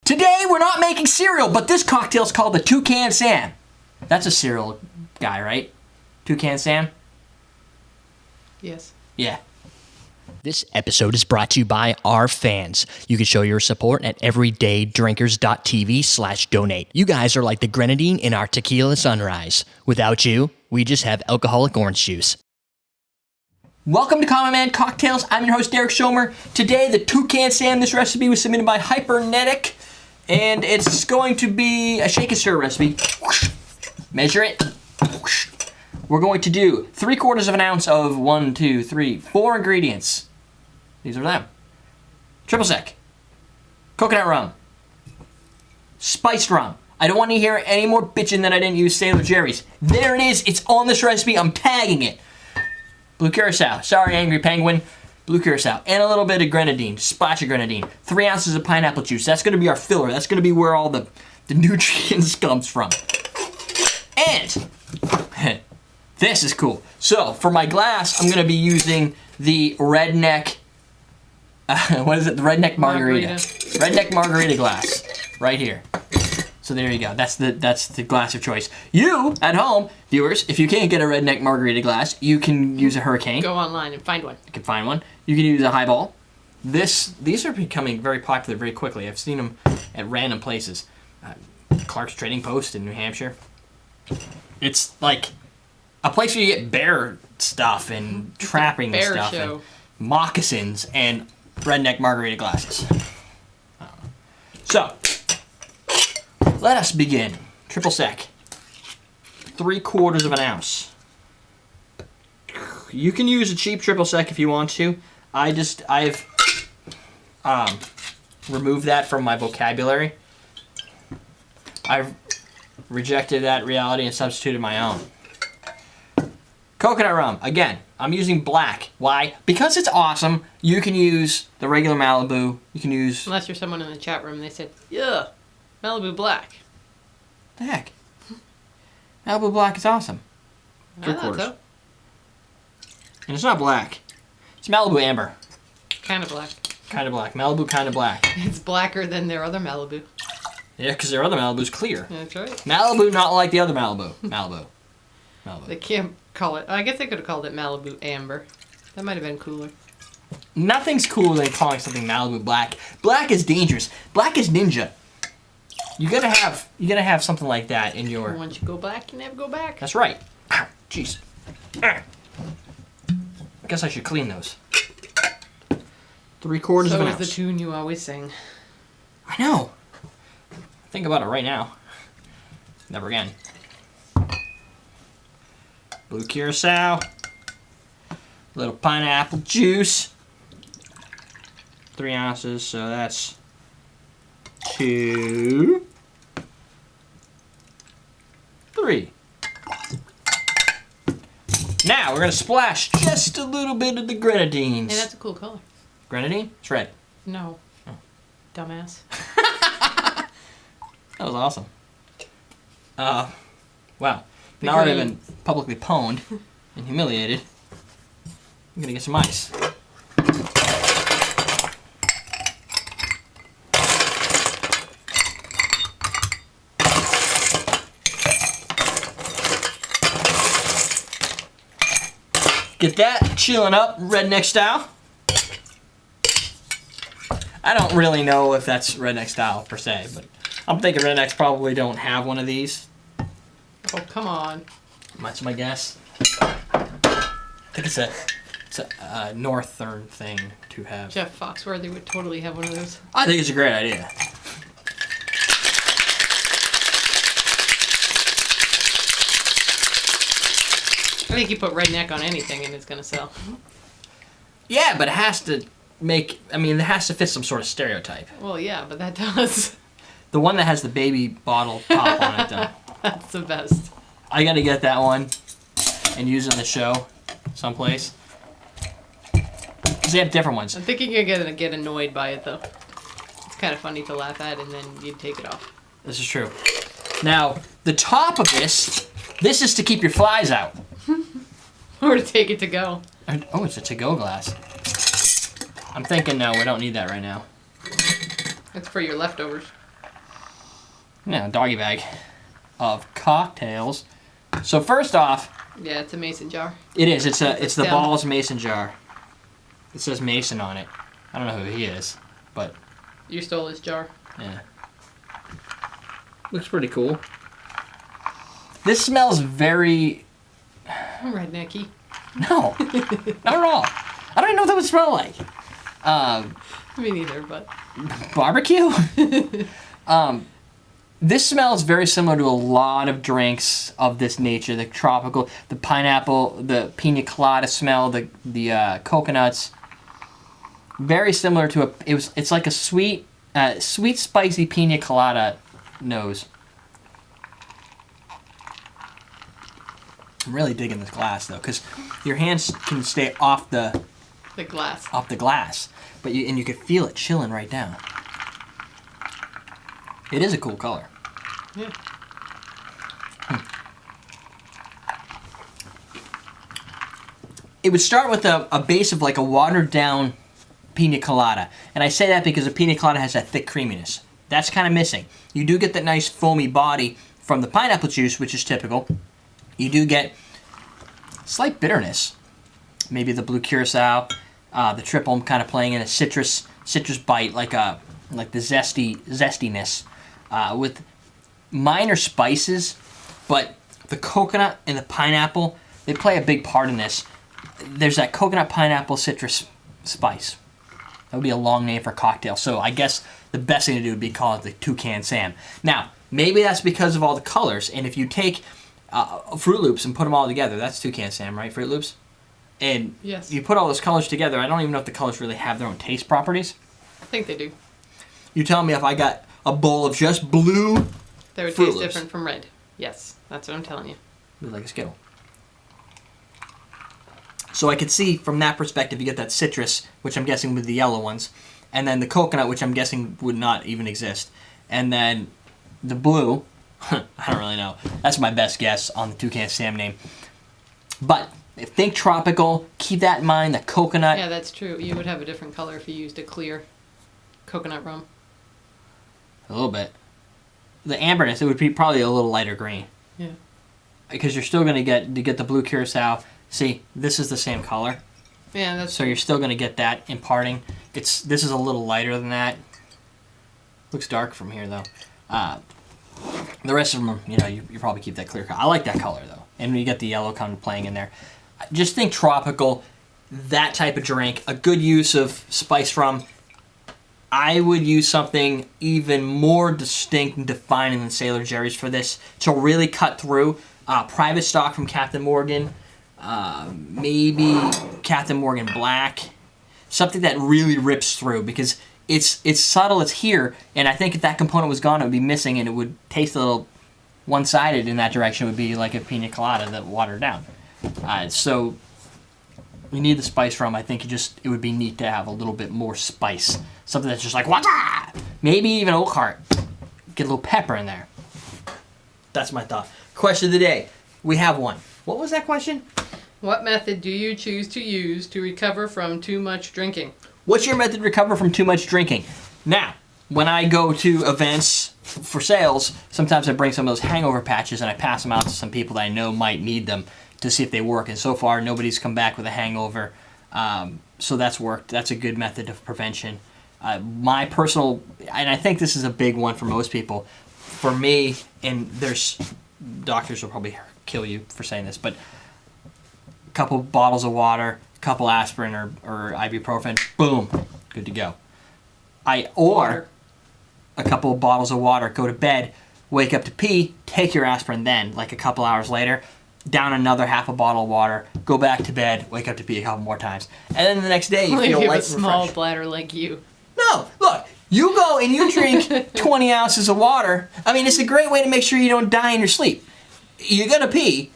Today we're not making cereal, but this cocktail's called the Toocan Sam. That's a cereal guy, right? Toocan Sam? Yes. Yeah. This episode is brought to you by our fans. You can show your support at everydaydrinkers.tv/donate. You guys are like the Grenadine in our tequila sunrise. Without you, we just have alcoholic orange juice. Welcome to Common Man Cocktails. I'm your host, Derek Schomer. Today, the Toocan Sam. This recipe was submitted by Hypernetic, and it's going to be a shake and stir recipe. Measure it. We're going to do 3/4 of an ounce of 4 ingredients. These are them. Triple sec. Coconut rum. Spiced rum. I don't want to hear any more bitching that I didn't use Sailor Jerry's. There it is. It's on this recipe. I'm tagging it. Blue Curacao. Sorry, Angry Penguin. Blue Curacao. And a little bit of Grenadine. Splash of Grenadine. 3 ounces of pineapple juice. That's going to be our filler. That's going to be where all the nutrients comes from. And this is cool. So, for my glass, I'm going to be using the Redneck, what is it? The Redneck Margarita. Redneck Margarita glass. Right here. So there you go. That's the glass of choice. You, at home, viewers, if you can't get a Redneck Margarita glass, you can use a Hurricane. Go online and find one. You can find one. You can use a highball. These are becoming very popular very quickly. I've seen them at random places. Clark's Trading Post in New Hampshire. It's like a place where you get bear stuff and trapping bear stuff show. and moccasins and Redneck Margarita glasses. So, let us begin. Triple sec. 3/4 of an ounce. You can use a cheap triple sec if you want to. I've removed that from my vocabulary. I've rejected that reality and substituted my own. Coconut rum. Again, I'm using black. Why? Because it's awesome. You can use the regular Malibu. You can use... Unless you're someone in the chat room and they said, yeah, Malibu Black. The heck? Malibu black is awesome. I thought so. And it's not black. It's Malibu amber. Kind of black. Kind of black. Malibu kind of black. It's blacker than their other Malibu. Yeah, because their other Malibu's clear. That's right. Malibu not like the other Malibu. Malibu. They can't call it... I guess they could have called it Malibu Amber. That might have been cooler. Nothing's cooler than calling something Malibu black. Black is dangerous. Black is ninja. You gotta have something like that in your... Once you go black, you never go back. That's right. Ow, jeez. I guess I should clean those. 3/4 of an ounce. So is the tune you always sing. I know. Think about it right now. Never again. Blue Curacao. Little pineapple juice. 3 ounces, so that's 2, 3. Now we're gonna splash just a little bit of the Grenadines. Hey, that's a cool color. Grenadine? It's red. No. Oh. Dumbass. That was awesome. Wow. Now that I've been publicly pwned and humiliated, I'm gonna get some ice. Get that chilling up, redneck style. I don't really know if that's redneck style per se, but I'm thinking rednecks probably don't have one of these. Oh, come on. That's my guess. I think it's a northern thing to have. Jeff Foxworthy would totally have one of those. I think it's a great idea. I think you put redneck on anything and it's going to sell. Yeah, but it has to it has to fit some sort of stereotype. Well, yeah, but that does. The one that has the baby bottle top on it, though. That's the best. I gotta get that one and use it in the show someplace. Because they have different ones. I'm thinking you're going to get annoyed by it, though. It's kind of funny to laugh at and then you'd take it off. This is true. Now, the top of this is to keep your flies out. Or to take it to go. Oh, it's a to-go glass. I'm thinking, no, we don't need that right now. It's for your leftovers. Yeah, doggy bag of cocktails. So first off, Yeah, it's a mason jar. it is. It's the stem. Balls mason jar. It says Mason on it. I don't know who he is, but You stole his jar. yeah, looks pretty cool. This smells very. Rednecky. No, not at all. I don't even know what that would smell like. Me neither, but Barbecue. This smells very similar to a lot of drinks of this nature. The tropical, the pineapple, the pina colada smell, the coconuts. Very similar to it's like a sweet spicy pina colada nose. I'm really digging this glass though, because your hands can stay off the glass. but you can feel it chilling right down. It is a cool color. Yeah. It would start with a base of like a watered down pina colada. And I say that because a pina colada has that thick creaminess. That's kind of missing. You do get that nice foamy body from the pineapple juice, which is typical. You do get slight bitterness. Maybe the Blue Curacao, the triple kind of playing in a citrus bite, like the zestiness, with minor spices, but the coconut and the pineapple, they play a big part in this. There's that coconut pineapple citrus spice. That would be a long name for a cocktail. So I guess the best thing to do would be call it the Toocan Sam. Now, maybe that's because of all the colors, and if you take Fruit Loops and put them all together, that's Toocan Sam, right? Fruit Loops? And Yes. you put all those colors together, I don't even know if the colors really have their own taste properties. I think they do. You tell me if I got a bowl of just blue, They would Fruit taste Loops. different from red. Yes, that's what I'm telling you. be like a Skittle. So I could see from that perspective, you get that citrus, which I'm guessing with the yellow ones, and then the coconut, which I'm guessing would not even exist, and then the blue. I don't really know. That's my best guess on the Toocan Sam name. But think tropical. Keep that in mind. The coconut. Yeah, that's true. You would have a different color if you used a clear coconut rum. A little bit. The amberness, it would be probably a little lighter green. Yeah. Because you're still going to get the Blue Curacao. See, this is the same color. Yeah, that's So you're still going to get that imparting. This is a little lighter than that. Looks dark from here, though. The rest of them, you probably keep that clear color. I like that color, though. And you get the yellow kind of playing in there. Just think tropical, that type of drink. A good use of spiced rum. I would use something even more distinct and defining than Sailor Jerry's for this to really cut through. Private stock from Captain Morgan. Maybe Captain Morgan Black. Something that really rips through because it's subtle, it's here, and I think if that component was gone, it would be missing and it would taste a little one-sided in that direction. It would be like a pina colada that watered down. So you need the spice rum. I think it would be neat to have a little bit more spice. Something that's just like, what's that? Maybe even oak heart. Get a little pepper in there. That's my thought. Question of the day. We have one. What was that question? What method do you choose to use to recover from too much drinking? What's your method to recover from too much drinking? Now, when I go to events for sales, sometimes I bring some of those hangover patches and I pass them out to some people that I know might need them to see if they work. And so far, nobody's come back with a hangover. So that's worked. That's a good method of prevention. My personal, and I think this is a big one for most people, for me, and there's, doctors will probably kill you for saying this, but a couple bottles of water, a couple aspirin or ibuprofen, boom, good to go. Or a couple of bottles of water, go to bed, wake up to pee, take your aspirin then, like a couple hours later, down another half a bottle of water, go back to bed, wake up to pee a couple more times. And then the next day you Like feel you have light a and small refreshed. bladder like you. No, look, you go and you drink 20 ounces of water. I mean, it's a great way to make sure you don't die in your sleep. You gotta pee,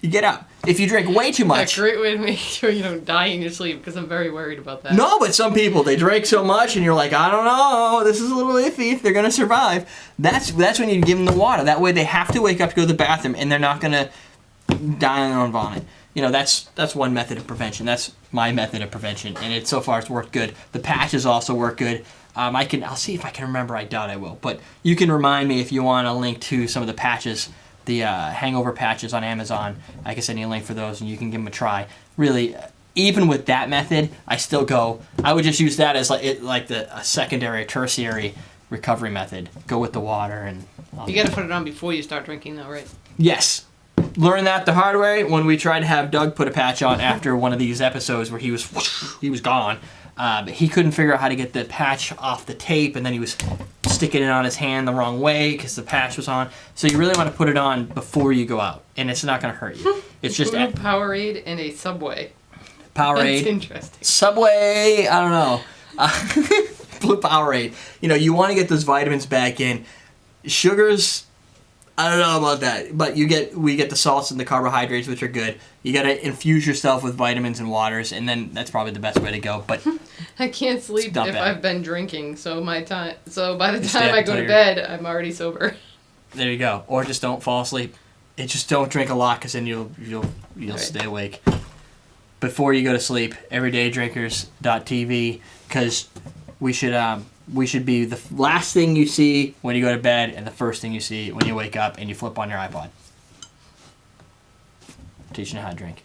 you get up. If you drink way too much. A great way to make sure you don't die in your sleep, because I'm very worried about that. No, but some people, they drink so much and you're like, I don't know, this is a little iffy if they're going to survive. That's when you give them the water. That way they have to wake up to go to the bathroom and they're not going to die on their own vomit. That's one method of prevention. That's my method of prevention, and so far it's worked good. The patches also work good. I'll see if I can remember. I doubt I will, but you can remind me if you want a link to some of the patches, the hangover patches on Amazon. I can send you a link for those, and you can give them a try. Really, even with that method, I would just use that as a secondary, tertiary recovery method. Go with the water and. You got to put it on before you start drinking, though, right? Yes. Learned that the hard way when we tried to have Doug put a patch on after one of these episodes where he was gone. But he couldn't figure out how to get the patch off the tape, and then he was sticking it on his hand the wrong way because the patch was on. So you really want to put it on before you go out, and it's not going to hurt you. It's just Blue Powerade and a Subway. Powerade. That's interesting. Subway, I don't know. Blue Powerade. You want to get those vitamins back in. Sugars, I don't know about that, but we get the salts and the carbohydrates, which are good. You got to infuse yourself with vitamins and waters, and then that's probably the best way to go. But I can't sleep if bad. I've been drinking, so by the time stay I up go till to bed, I'm already sober. there you go. Or just don't fall asleep. Just don't drink a lot, because then you'll Right. stay awake. Before you go to sleep, everydaydrinkers.tv, because we should be the last thing you see when you go to bed and the first thing you see when you wake up and you flip on your iPod. Teaching you how to drink.